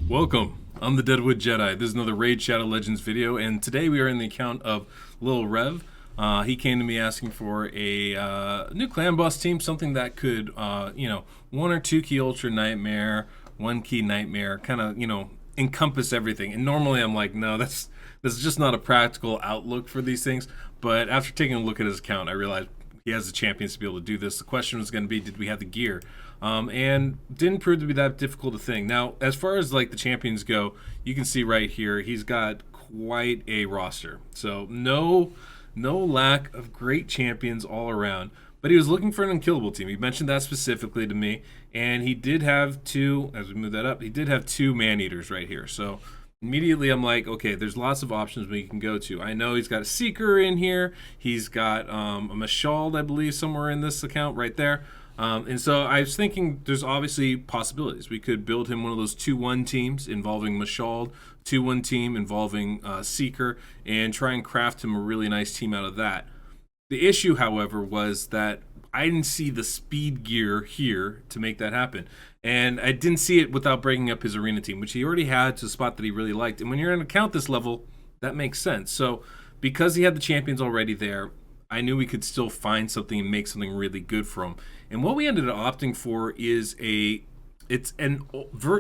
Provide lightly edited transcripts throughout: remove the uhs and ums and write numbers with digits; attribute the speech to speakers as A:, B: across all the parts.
A: Welcome, I'm the Deadwood Jedi. This is another Raid Shadow Legends video, and today we are in the account of Lil Rev. He came to me asking for a new clan boss team, something that could, one or two key Ultra Nightmare, one key Nightmare, kind of, encompass everything. And normally I'm like, no, this is just not a practical outlook for these things. But after taking a look at his account, I realized he has the champions to be able to do this. The question was going to be, did we have the gear? And didn't prove to be that difficult a thing. Now, as far as like the champions go, you can see right here, he's got quite a roster. So no lack of great champions all around. But he was looking for an unkillable team. He mentioned that specifically to me, and he did have two. As we move that up, he did have two Maneaters right here. So immediately I'm like, okay, there's lots of options we can go to. I know he's got a Seeker in here. He's got a Mashald, I believe, somewhere in this account right there. And so I was thinking there's obviously possibilities. We could build him one of those 2-1 teams involving Mashald, 2-1 team involving Seeker, and try and craft him a really nice team out of that. The issue, however, was that I didn't see the speed gear here to make that happen. And I didn't see it without breaking up his arena team, which he already had to a spot that he really liked. And when you're in an account this level, that makes sense. So because he had the champions already there, I knew we could still find something and make something really good for him. And what we ended up opting for is it's a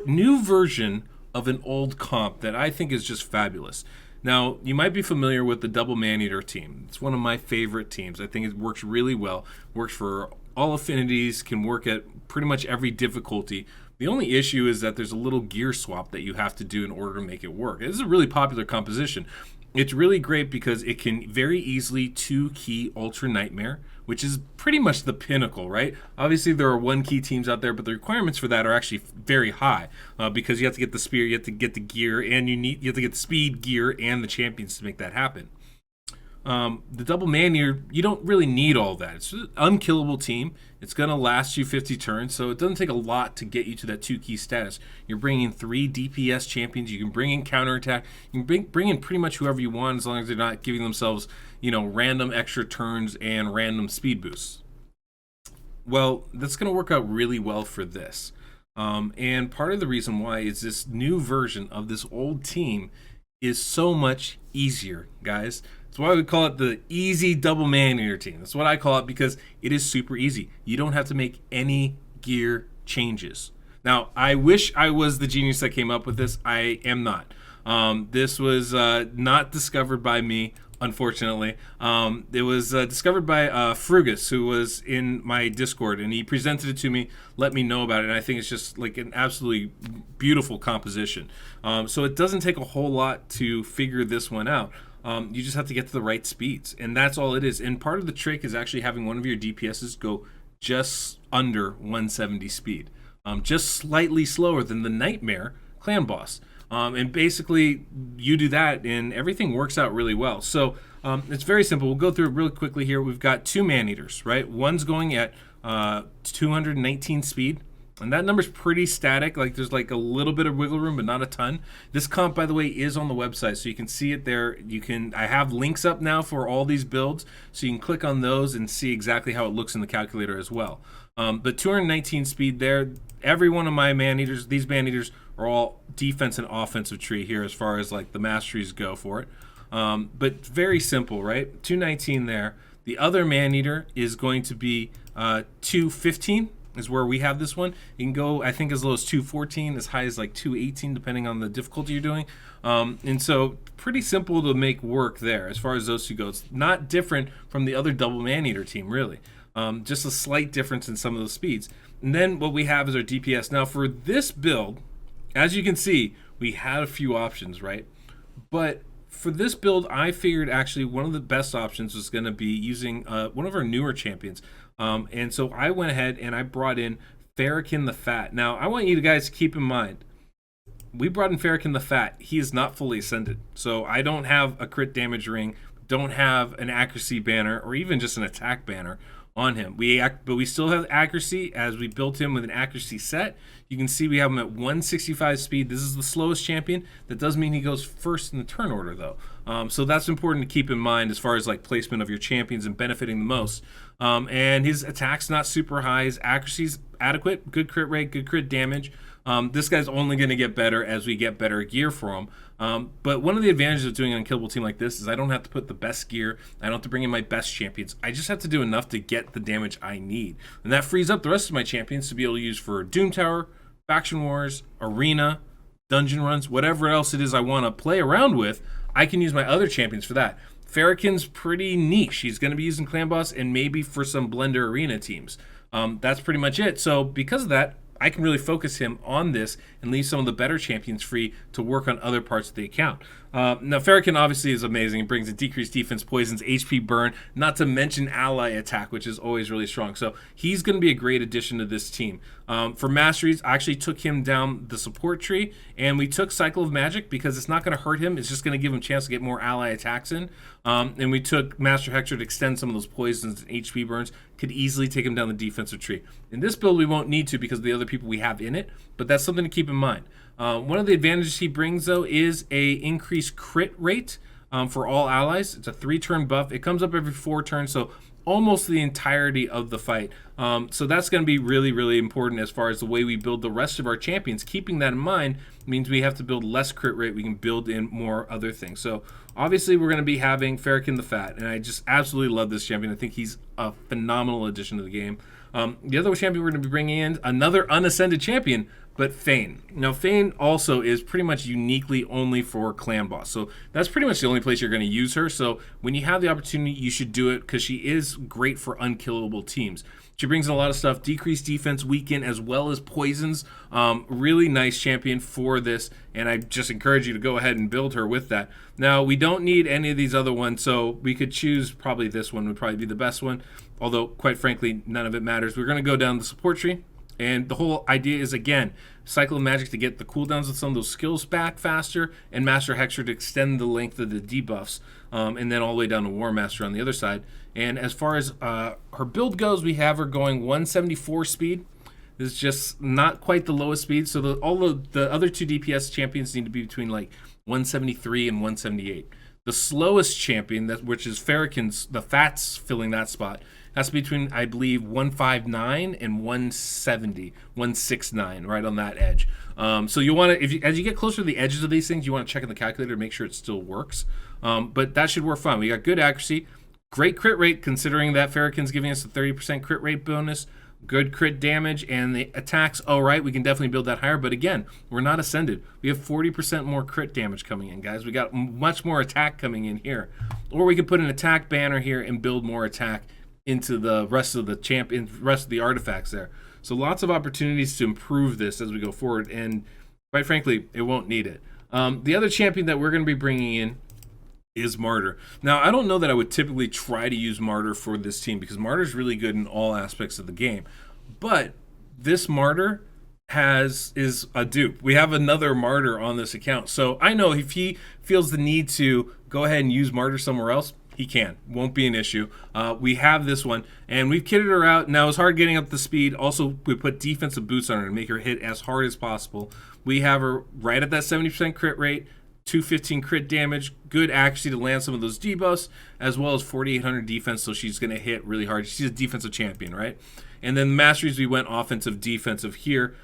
A: new version of an old comp that I think is just fabulous. Now, you might be familiar with the Double Maneater team. It's one of my favorite teams. I think it works really well. Works for all affinities, can work at pretty much every difficulty. The only issue is that there's a little gear swap that you have to do in order to make it work. This is a really popular composition. It's really great because it can very easily 2-key Ultra Nightmare, which is pretty much the pinnacle, right? Obviously, there are 1-key teams out there, but the requirements for that are actually very high because you have to get the spear, you have to get the gear, and you have to get the speed, gear, and the champions to make that happen. The Double Maneater, you don't really need all that. It's an unkillable team. It's going to last you 50 turns, so it doesn't take a lot to get you to that 2-key status. You're bringing 3 DPS champions. You can bring in counterattack. You can bring in pretty much whoever you want as long as they're not giving themselves, random extra turns and random speed boosts. Well, that's going to work out really well for this. And part of the reason why is this new version of this old team is so much easier, guys. That's why we call it the easy Double Maneater team. That's what I call it because it is super easy. You don't have to make any gear changes. Now, I wish I was the genius that came up with this. I am not. This was not discovered by me, unfortunately. It was discovered by Frugus, who was in my Discord, and he presented it to me, let me know about it, and I think it's just like an absolutely beautiful composition. So it doesn't take a whole lot to figure this one out. You just have to get to the right speeds, and that's all it is. And part of the trick is actually having one of your DPSs go just under 170 speed, just slightly slower than the Nightmare clan boss. And basically, you do that, and everything works out really well. So it's very simple. We'll go through it really quickly here. We've got 2 Maneaters, right? One's going at 219 speed. And that number's pretty static. Like there's like a little bit of wiggle room, but not a ton. This comp, by the way, is on the website, so you can see it there. I have links up now for all these builds, so you can click on those and see exactly how it looks in the calculator as well. But 219 speed there. Every one of my Maneaters, these Maneaters are all defense and offensive tree here as far as like the masteries go for it. But very simple, right? 219 there. The other Maneater is going to be 215. Is where we have this one. You can go, I think, as low as 214, as high as like 218, depending on the difficulty you're doing. And so pretty simple to make work there as far as those two go. It's not different from the other Double Maneater team, really. Just a slight difference in some of those speeds. And then what we have is our DPS. Now for this build, as you can see, we had a few options, right? But for this build, I figured actually one of the best options was going to be using one of our newer champions. And so I went ahead and I brought in Farrakhan the Fat. Now, I want you guys to keep in mind, we brought in Farrakhan the Fat. He is not fully ascended. So I don't have a crit damage ring, don't have an accuracy banner, or even just an attack banner on him. But we still have accuracy as we built him with an accuracy set. You can see we have him at 165 speed. This is the slowest champion. That does mean he goes first in the turn order, though. So that's important to keep in mind as far as like placement of your champions and benefiting the most. And his attack's not super high. His accuracy's adequate. Good crit rate, good crit damage. This guy's only going to get better as we get better gear for him. But one of the advantages of doing an unkillable team like this is I don't have to put the best gear. I don't have to bring in my best champions. I just have to do enough to get the damage I need. And that frees up the rest of my champions to be able to use for Doom Tower, Faction Wars, Arena, Dungeon Runs, whatever else it is I want to play around with. I can use my other champions for that. Farrakhan's pretty niche. He's going to be using Clan Boss and maybe for some Blender Arena teams. That's pretty much it. So because of that, I can really focus him on this and leave some of the better champions free to work on other parts of the account. Now, Farrakhan obviously is amazing. He brings a decreased defense, poisons, HP burn, not to mention ally attack, which is always really strong. So he's going to be a great addition to this team. For masteries, I actually took him down the support tree, and we took Cycle of Magic because it's not going to hurt him. It's just going to give him a chance to get more ally attacks in. And we took Master Hector to extend some of those poisons and HP burns. Could easily take him down the defensive tree. In this build, we won't need to because of the other people we have in it, but that's something to keep in mind. One of the advantages he brings, though, is a increased crit rate for all allies. It's a 3-turn buff. It comes up every 4 turns, so almost the entirety of the fight. So that's going to be really, really important as far as the way we build the rest of our champions. Keeping that in mind means we have to build less crit rate. We can build in more other things. So obviously we're going to be having Farrakhan the Fat, and I just absolutely love this champion. I think he's a phenomenal addition to the game. The other champion we're going to be bringing in, another unascended champion, but Fane. Now, Fane also is pretty much uniquely only for Clan Boss. So that's pretty much the only place you're going to use her. So when you have the opportunity, you should do it because she is great for unkillable teams. She brings in a lot of stuff, decreased defense, weaken, as well as poisons. Really nice champion for this, and I just encourage you to go ahead and build her with that. Now, we don't need any of these other ones, so we could choose probably this one would probably be the best one, although, quite frankly, none of it matters. We're going to go down the support tree. And the whole idea is, again, Cycle of Magic to get the cooldowns of some of those skills back faster, and Master Hector to extend the length of the debuffs, and then all the way down to War Master on the other side. And as far as her build goes, we have her going 174 speed. This is just not quite the lowest speed, so all of the other 2 DPS champions need to be between like 173 and 178. The slowest champion, which is Farrakhan's, the Fats filling that spot, that's between, I believe, 159 and 170, 169, right on that edge. So you want to, as you get closer to the edges of these things, you want to check in the calculator to make sure it still works. But that should work fine. We got good accuracy, great crit rate, considering that Farrakhan's giving us a 30% crit rate bonus, good crit damage, and the attacks, all right, we can definitely build that higher. But again, we're not ascended. We have 40% more crit damage coming in, guys. We got much more attack coming in here. Or we could put an attack banner here and build more attack into the rest of the rest of the artifacts there. So lots of opportunities to improve this as we go forward, and quite frankly, it won't need it. The other champion that we're going to be bringing in is Martyr. Now, I don't know that I would typically try to use Martyr for this team because Martyr is really good in all aspects of the game, but this Martyr is a dupe. We have another Martyr on this account, so I know if he feels the need to go ahead and use Martyr somewhere else, he can. Won't be an issue. We have this one, and we've kitted her out. Now, it's hard getting up the speed. Also, we put defensive boots on her to make her hit as hard as possible. We have her right at that 70% crit rate, 215 crit damage, good accuracy to land some of those debuffs, as well as 4,800 defense, so she's going to hit really hard. She's a defensive champion, right? And then masteries, we went offensive, defensive here.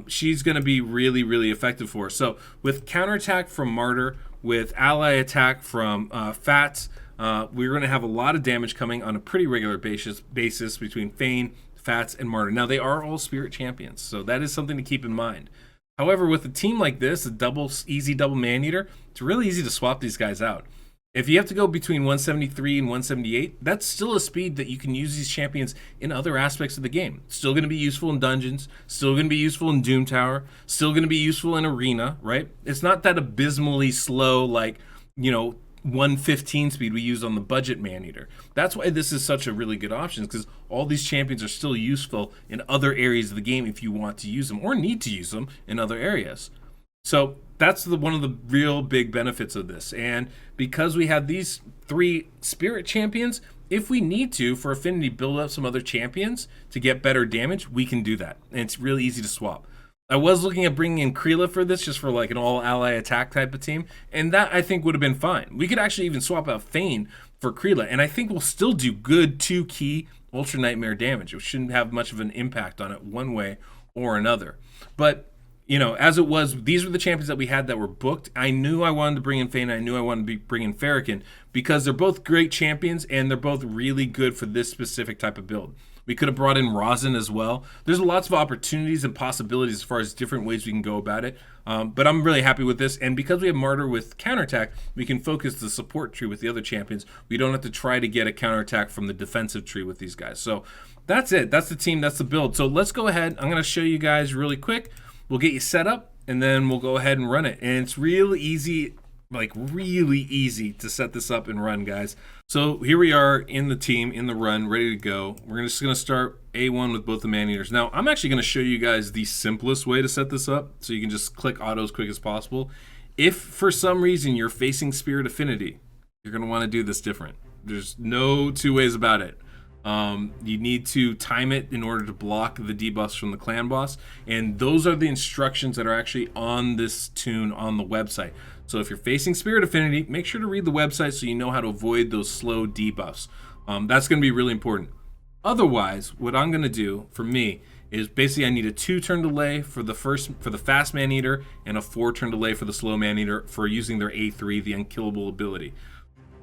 A: She's going to be really, really effective for us. So with counterattack from Martyr, with ally attack from Fats, we're going to have a lot of damage coming on a pretty regular basis between Fane, Fats, and Martyr. Now, they are all spirit champions, so that is something to keep in mind. However, with a team like this, a easy double Maneater, it's really easy to swap these guys out. If you have to go between 173 and 178, that's still a speed that you can use these champions in other aspects of the game. Still going to be useful in dungeons, still going to be useful in Doom Tower, still going to be useful in Arena, right? It's not that abysmally slow like, 115 speed we use on the budget Maneater. That's why this is such a really good option, because all these champions are still useful in other areas of the game if you want to use them or need to use them in other areas. So that's one of the real big benefits of this. And because we have these 3 spirit champions, if we need to, for affinity, build up some other champions to get better damage, we can do that. And it's really easy to swap. I was looking at bringing in Kreela for this, just for like an all-ally attack type of team, and that I think would have been fine. We could actually even swap out Fane for Kreela, and I think we'll still do good 2-key Ultra Nightmare damage. It shouldn't have much of an impact on it one way or another. But, you know, as it was, these were the champions that we had that were booked. I knew I wanted to bring in Fane, I knew I wanted to bring in Farrakhan, because they're both great champions, and they're both really good for this specific type of build. We could have brought in Rosin as well. There's lots of opportunities and possibilities as far as different ways we can go about it. But I'm really happy with this. And because we have Martyr with counterattack, we can focus the support tree with the other champions. We don't have to try to get a counterattack from the defensive tree with these guys. So that's it. That's the team. That's the build. So let's go ahead. I'm going to show you guys really quick. We'll get you set up, and then we'll go ahead and run it. And it's real easy. Like really easy to set this up and run, guys. So here we are in the team, in the run, ready to go. We're just going to start A1 with both the Maneaters. Now, I'm actually going to show you guys the simplest way to set this up, so you can just click auto as quick as possible. If for some reason you're facing Spirit Affinity, you're going to want to do this different. There's no 2 ways about it. You need to time it in order to block the debuffs from the clan boss, and those are the instructions that are actually on this tune on the website. So if you're facing Spirit Affinity, make sure to read the website so you know how to avoid those slow debuffs. That's going to be really important. Otherwise, what I'm going to do for me is basically I need a 2-turn delay for the fast Maneater and a 4-turn delay for the slow Maneater for using their A3, the unkillable ability.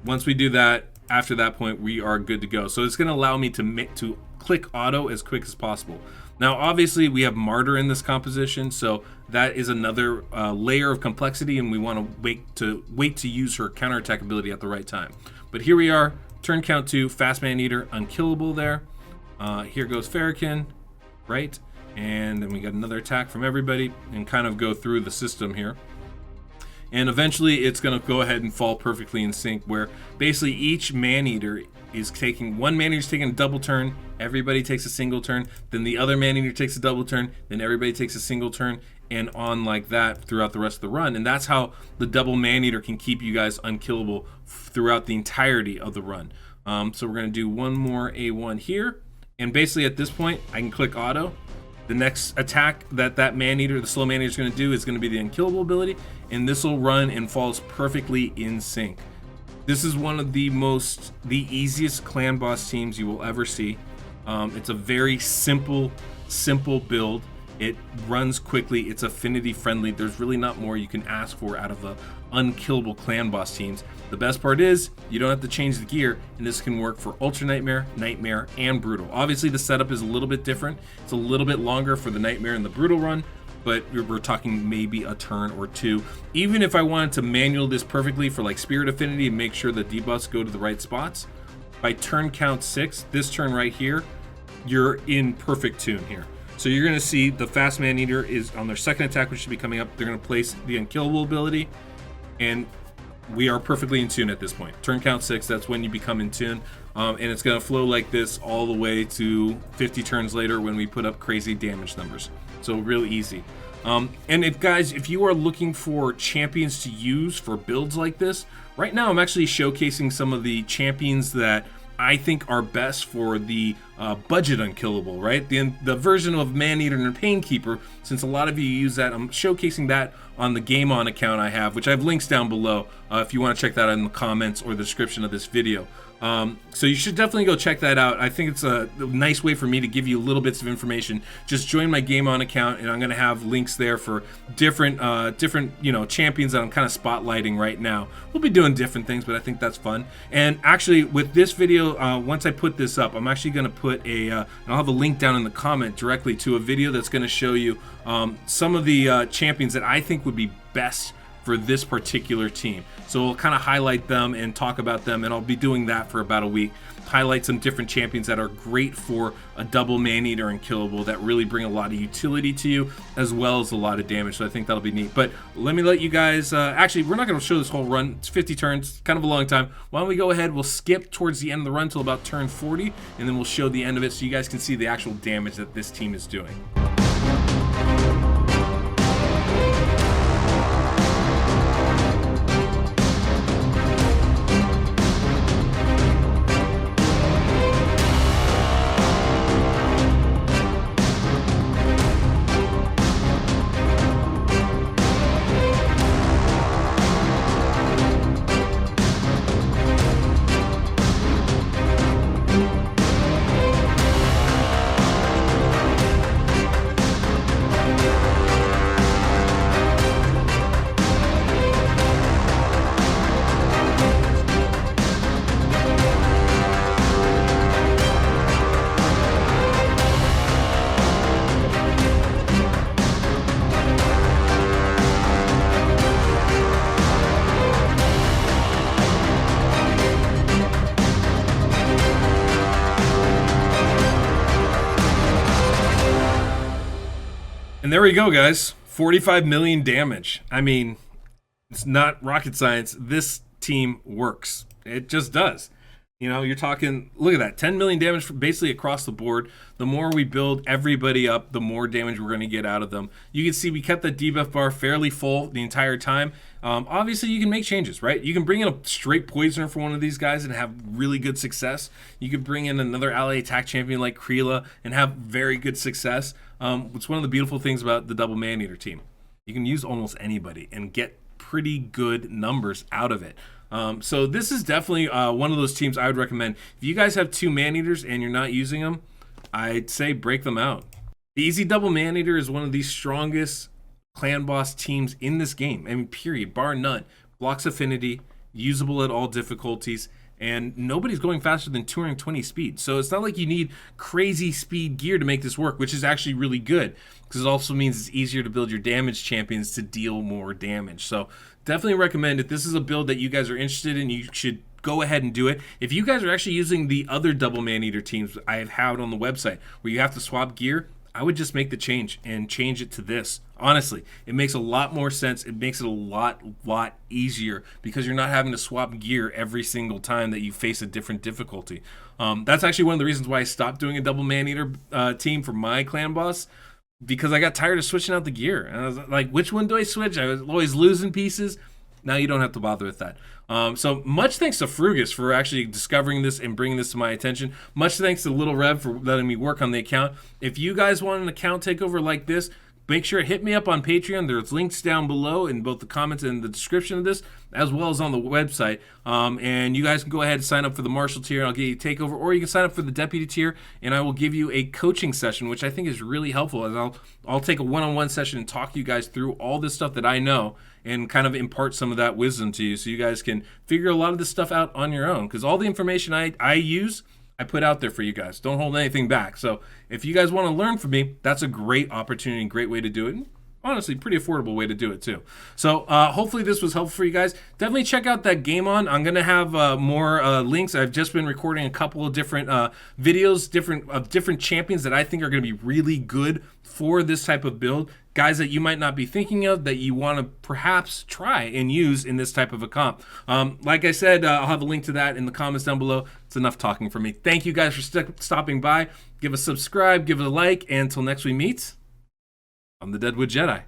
A: Once we do that, after that point, we are good to go. So it's going to allow me to click auto as quick as possible. Now, obviously, we have Martyr in this composition, so that is another layer of complexity, and we want to wait to use her counterattack ability at the right time. But here we are, turn count 2, fast Maneater, unkillable there. Here goes Farrakhan, right? And then we got another attack from everybody, and kind of go through the system here. And eventually it's going to go ahead and fall perfectly in sync, where basically each Maneater is taking, one Maneater's taking a double turn, everybody takes a single turn, then the other Maneater takes a double turn, then everybody takes a single turn, and on like that throughout the rest of the run. And that's how the Double Maneater can keep you guys unkillable throughout the entirety of the run. So we're going to do one more A1 here, and basically at this point I can click auto. The next attack that Maneater, the slow Maneater, is going to do is going to be the unkillable ability, and this will run and falls perfectly in sync. This is one of the easiest clan boss teams you will ever see. It's a very simple build. It runs quickly. It's affinity friendly. There's really not more you can ask for out of the unkillable clan boss teams. The best part is you don't have to change the gear, and this can work for Ultra Nightmare, Nightmare, and Brutal. Obviously the setup is a little bit different. It's a little bit longer for the Nightmare and the Brutal run, but we're talking maybe a turn or 2. Even if I wanted to manual this perfectly for like Spirit Affinity and make sure the debuffs go to the right spots, by turn count 6, this turn right here, you're in perfect tune here. So you're going to see the fast Maneater is on their second attack, which should be coming up. They're going to place the unkillable ability, and we are perfectly in tune at this point. Turn count 6, that's when you become in tune. And it's going to flow like this all the way to 50 turns later when we put up crazy damage numbers. So real easy. And if you are looking for champions to use for builds like this, right now I'm actually showcasing some of the champions that I think are best for the budget unkillable, right? The version of Maneater and Painkeeper, since a lot of you use that, I'm showcasing that on the Game On account I have, which I have links down below if you want to check that out in the comments or the description of this video. So you should definitely go check that out. I think it's a nice way for me to give you little bits of information. Just join my Game On account, and I'm going to have links there for different champions that I'm kind of spotlighting right now. We'll be doing different things, but I think that's fun. And actually, with this video, once I put this up, I'm actually going to put and I'll have a link down in the comment directly to a video that's going to show you some of the champions that I think would be best for this particular team. So we'll kind of highlight them and talk about them, and I'll be doing that for about a week. Highlight some different champions that are great for a Double Maneater and killable, that really bring a lot of utility to you as well as a lot of damage. So I think that'll be neat. But let me let you guys, actually we're not going to show this whole run. It's 50 turns, kind of a long time. Why don't we go ahead, we'll skip towards the end of the run till about turn 40, and then we'll show the end of it so you guys can see the actual damage that this team is doing. And there we go, guys. 45 million damage. I mean, it's not rocket science. This team works. It just does. You know, you're talking, look at that, 10 million damage basically across the board. The more we build everybody up, the more damage we're going to get out of them. You can see we kept the debuff bar fairly full the entire time. Obviously, you can make changes, right? You can bring in a straight poisoner for one of these guys and have really good success. You could bring in another ally attack champion like Kreela and have very good success. It's one of the beautiful things about the Double Maneater team. You can use almost anybody and get pretty good numbers out of it. So this is definitely one of those teams I would recommend. If you guys have 2 Maneaters and you're not using them, I'd say break them out. The Easy Double Maneater is one of the strongest clan boss teams in this game. I mean, period, bar none. Blocks affinity, usable at all difficulties, and nobody's going faster than 220 speed. So it's not like you need crazy speed gear to make this work, which is actually really good because it also means it's easier to build your damage champions to deal more damage. So definitely recommend it. This is a build that you guys are interested in. You should go ahead and do it. If you guys are actually using the other Double Maneater teams I have had on the website where you have to swap gear, I would just make the change and change it to this. Honestly, it makes a lot more sense. It makes it a lot easier because you're not having to swap gear every single time that you face a different difficulty. That's actually one of the reasons why I stopped doing a Double Maneater team for my clan boss, because I got tired of switching out the gear. And I was like, which one do I switch? I was always losing pieces. Now you don't have to bother with that. So much thanks to Frugus for actually discovering this and bringing this to my attention. Much thanks to Little Rev for letting me work on the account. If you guys want an account takeover like this, make sure to hit me up on Patreon. There's links down below in both the comments and the description of this, as well as on the website. And you guys can go ahead and sign up for the Marshal tier, and I'll get you a takeover, or you can sign up for the Deputy tier, and I will give you a coaching session, which I think is really helpful. As I'll take a one-on-one session and talk you guys through all this stuff that I know and kind of impart some of that wisdom to you so you guys can figure a lot of this stuff out on your own. Because all the information I use, I put out there for you guys. Don't hold anything back. So if you guys want to learn from me, that's a great opportunity and great way to do it. And honestly, pretty affordable way to do it too. So hopefully this was helpful for you guys. Definitely check out that game on. I'm going to have more links. I've just been recording a couple of different videos, different champions that I think are going to be really good for this type of build. Guys that you might not be thinking of that you want to perhaps try and use in this type of a comp. Like I said, I'll have a link to that in the comments down below. It's enough talking for me. Thank you guys for stopping by. Give a subscribe, give it a like, and until next we meet, I'm the Deadwood Jedi.